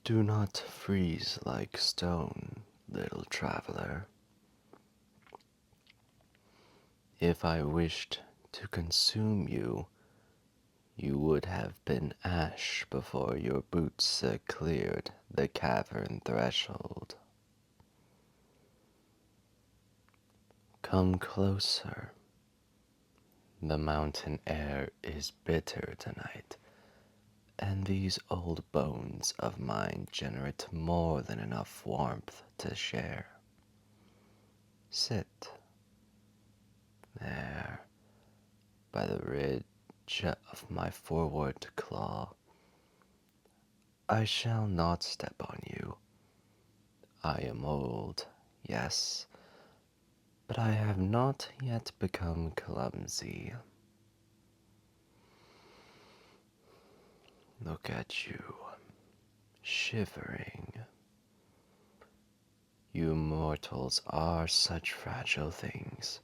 Do not freeze like stone, little traveler. If I wished to consume you, you would have been ash before your boots cleared the cavern threshold. Come closer. The mountain air is bitter tonight, and these old bones of mine generate more than enough warmth to share. Sit there by the ridge of my forward claw. I shall not step on you. I am old, yes, but I have not yet become clumsy. Look at you, shivering. You mortals are such fragile things.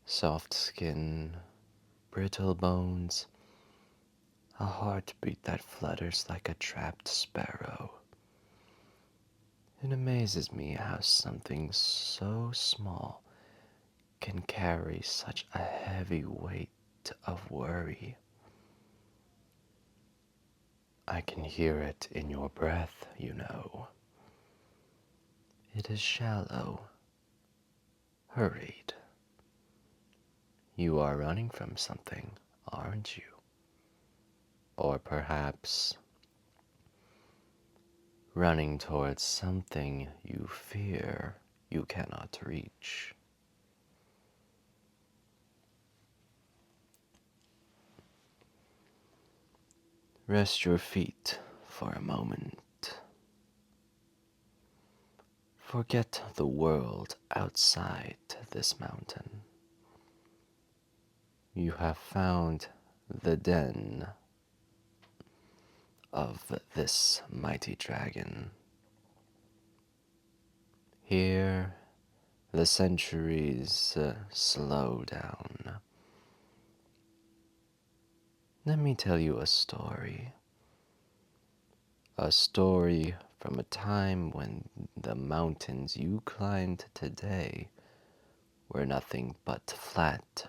Soft skin, brittle bones, a heartbeat that flutters like a trapped sparrow. It amazes me how something so small can carry such a heavy weight of worry. I can hear it in your breath, you know. It is shallow, hurried. You are running from something, aren't you? Or perhaps running towards something you fear you cannot reach. Rest your feet for a moment. Forget the world outside this mountain. You have found the den of this mighty dragon. Here, the centuries slow down. Let me tell you a story. A story from a time when the mountains you climbed today were nothing but flat,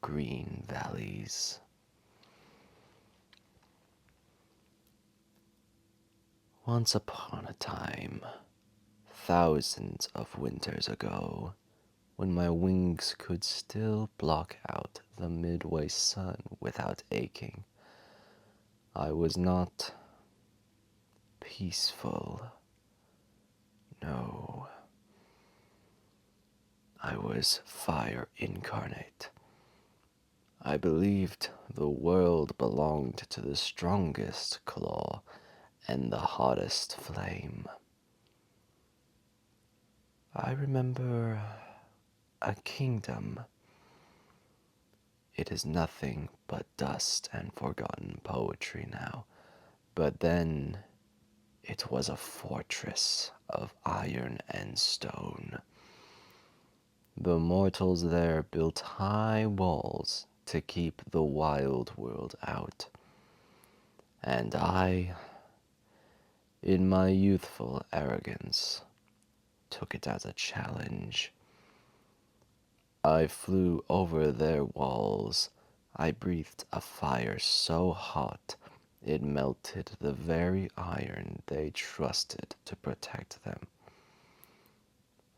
green valleys. Once upon a time, thousands of winters ago, when my wings could still block out the midway sun without aching, I was not peaceful. No, I was fire incarnate. I believed the world belonged to the strongest claw and the hottest flame. I remember a kingdom. It is nothing but dust and forgotten poetry now, but then it was a fortress of iron and stone. The mortals there built high walls to keep the wild world out. And I, in my youthful arrogance, took it as a challenge. I flew over their walls. I breathed a fire so hot it melted the very iron they trusted to protect them.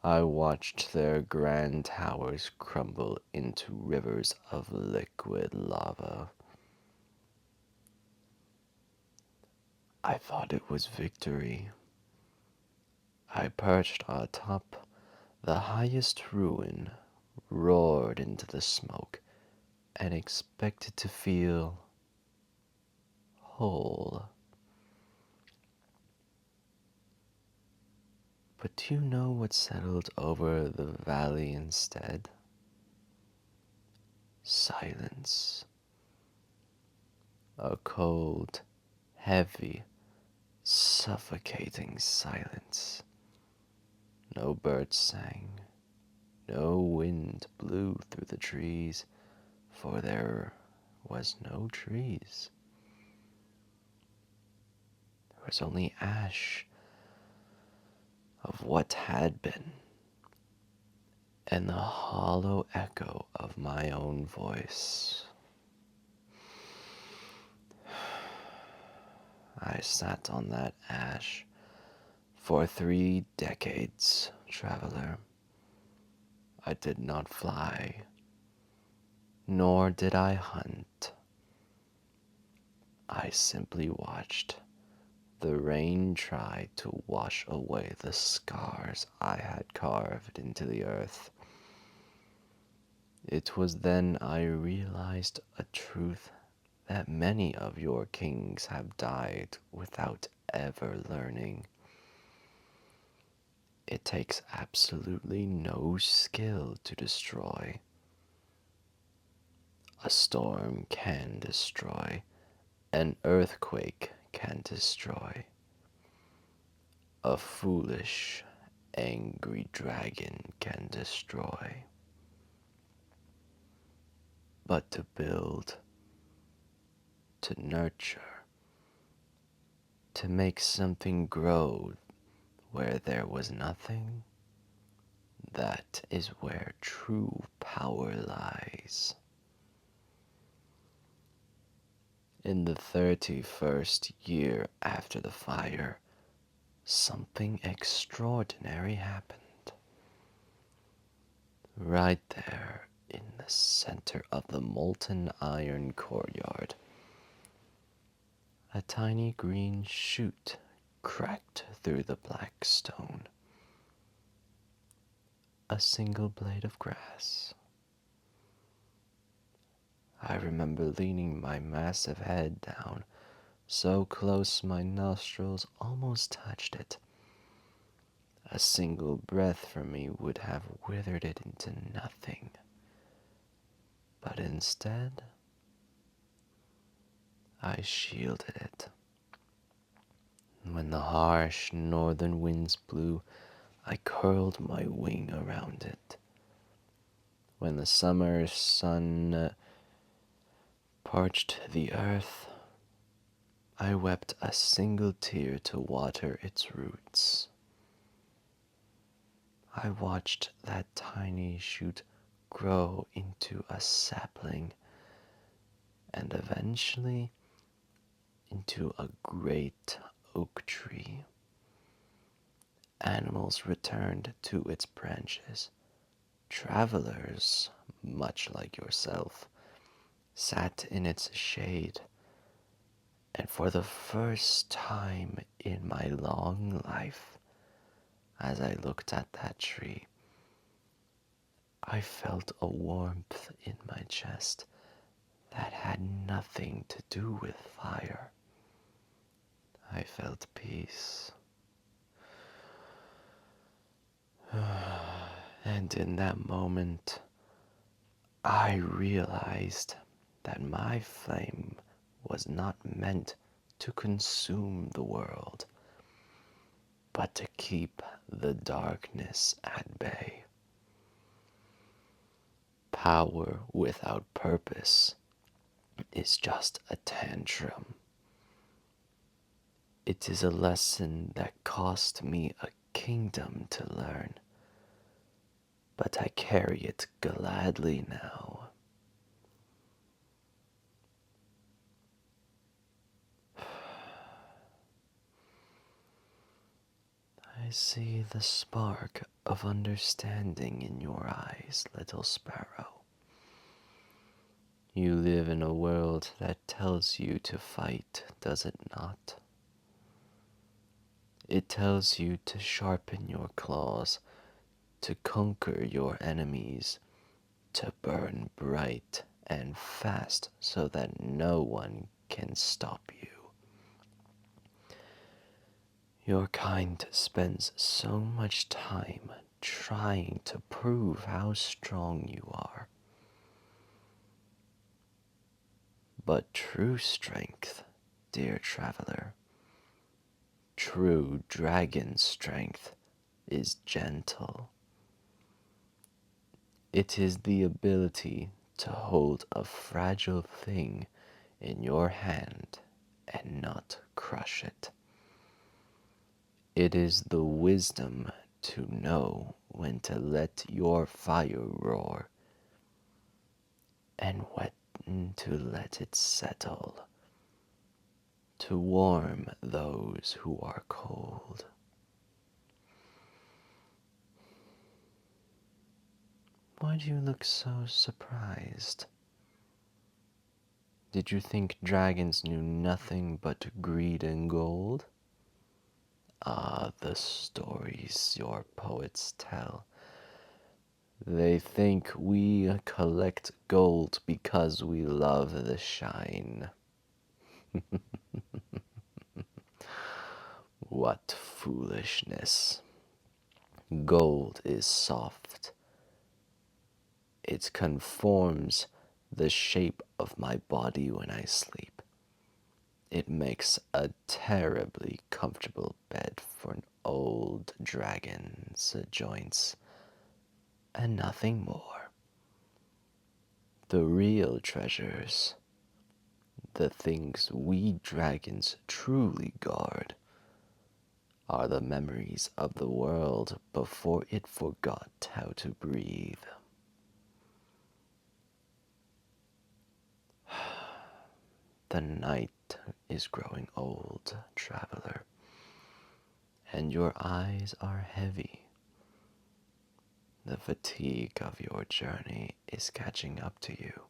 I watched their grand towers crumble into rivers of liquid lava. I thought it was victory. I perched atop the highest ruin, roared into the smoke, and expected to feel whole. But do you know what settled over the valley instead? Silence. A cold, heavy, suffocating silence. No birds sang, no wind blew through the trees, for there was no trees. was only ash of what had been, and the hollow echo of my own voice. I sat on that ash for 3 decades, traveler. I did not fly, nor did I hunt. I simply watched the rain try to wash away the scars I had carved into the earth. It was then I realized a truth that many of your kings have died without ever learning. It takes absolutely no skill to destroy. A storm can destroy. An earthquake can destroy. A foolish, angry dragon can destroy. But to build, to nurture, to make something grow where there was nothing, that is where true power lies. In the 31st year after the fire, something extraordinary happened. Right there in the center of the molten iron courtyard, a tiny green shoot cracked through the black stone. A single blade of grass. I remember leaning my massive head down, so close my nostrils almost touched it. A single breath from me would have withered it into nothing. But instead, I shielded it. When the harsh northern winds blew, I curled my wing around it. When the summer sun parched the earth, I wept a single tear to water its roots. I watched that tiny shoot grow into a sapling and eventually into a great oak tree. Animals returned to its branches. Travelers, much like yourself, sat in its shade, and for the first time in my long life, as I looked at that tree, I felt a warmth in my chest that had nothing to do with fire. I felt peace. And in that moment, I realized that my flame was not meant to consume the world, but to keep the darkness at bay. Power without purpose is just a tantrum. It is a lesson that cost me a kingdom to learn, but I carry it gladly now. I see the spark of understanding in your eyes, little sparrow. You live in a world that tells you to fight, does it not? It tells you to sharpen your claws, to conquer your enemies, to burn bright and fast so that no one can stop you. Your kind spends so much time trying to prove how strong you are. But true strength, dear traveler, true dragon strength is gentle. It is the ability to hold a fragile thing in your hand and not crush it. It is the wisdom to know when to let your fire roar and when to let it settle, to warm those who are cold. Why do you look so surprised? Did you think dragons knew nothing but greed and gold? Ah, the stories your poets tell. They think we collect gold because we love the shine. What foolishness. Gold is soft. It conforms the shape of my body when I sleep. It makes a terribly comfortable bed for an old dragon's joints, and nothing more. The real treasures, the things we dragons truly guard, are the memories of the world before it forgot how to breathe. The night is growing old, traveler, and your eyes are heavy. The fatigue of your journey is catching up to you.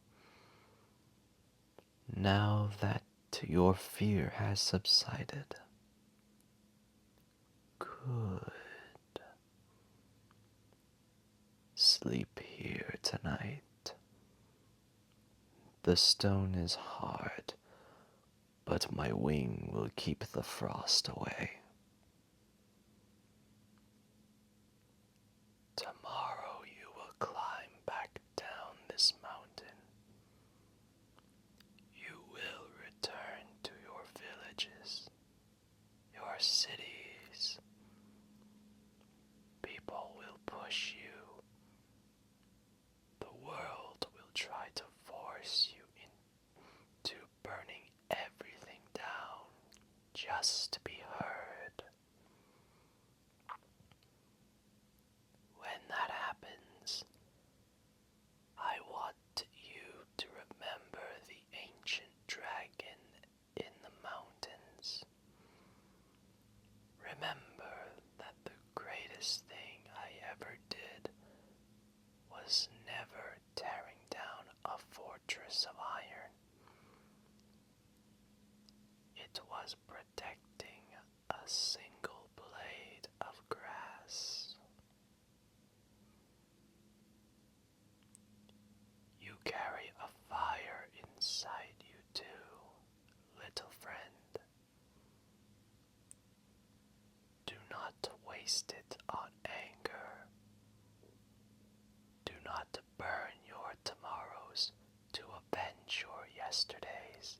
Now that your fear has subsided. Good. Sleep here tonight. The stone is hard, but my wing will keep the frost away. Tomorrow you will climb back down this mountain. You will return to your villages, your cities. People will push you. The world will try to force you into burning everything down just to be heard. When that happens, I want you to remember the ancient dragon in the mountains. Remember that the greatest thing I ever did was never tearing down a fortress of iron. It was protecting a single blade of grass. You carry a fire inside you too, little friend. Do not waste it on anger. Do not burn your tomorrows to avenge your yesterdays.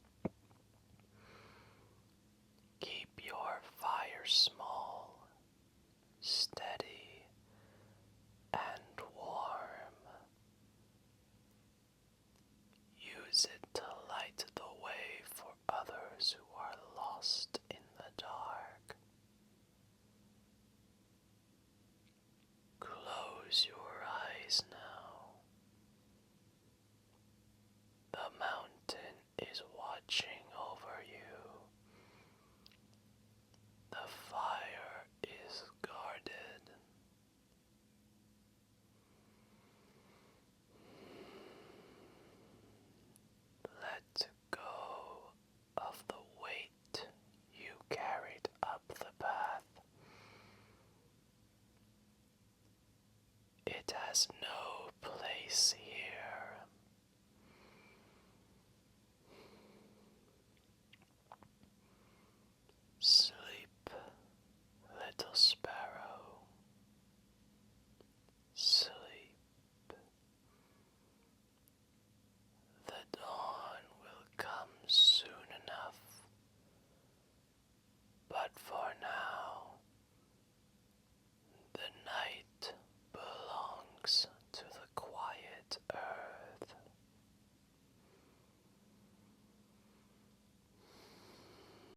Keep your fire small, steady, and warm. Use it to light the way for others who are lost in the dark. Close your eyes now. The mountain is watching over you. The fire is guarded. Let go of the weight you carried up the path. It has no place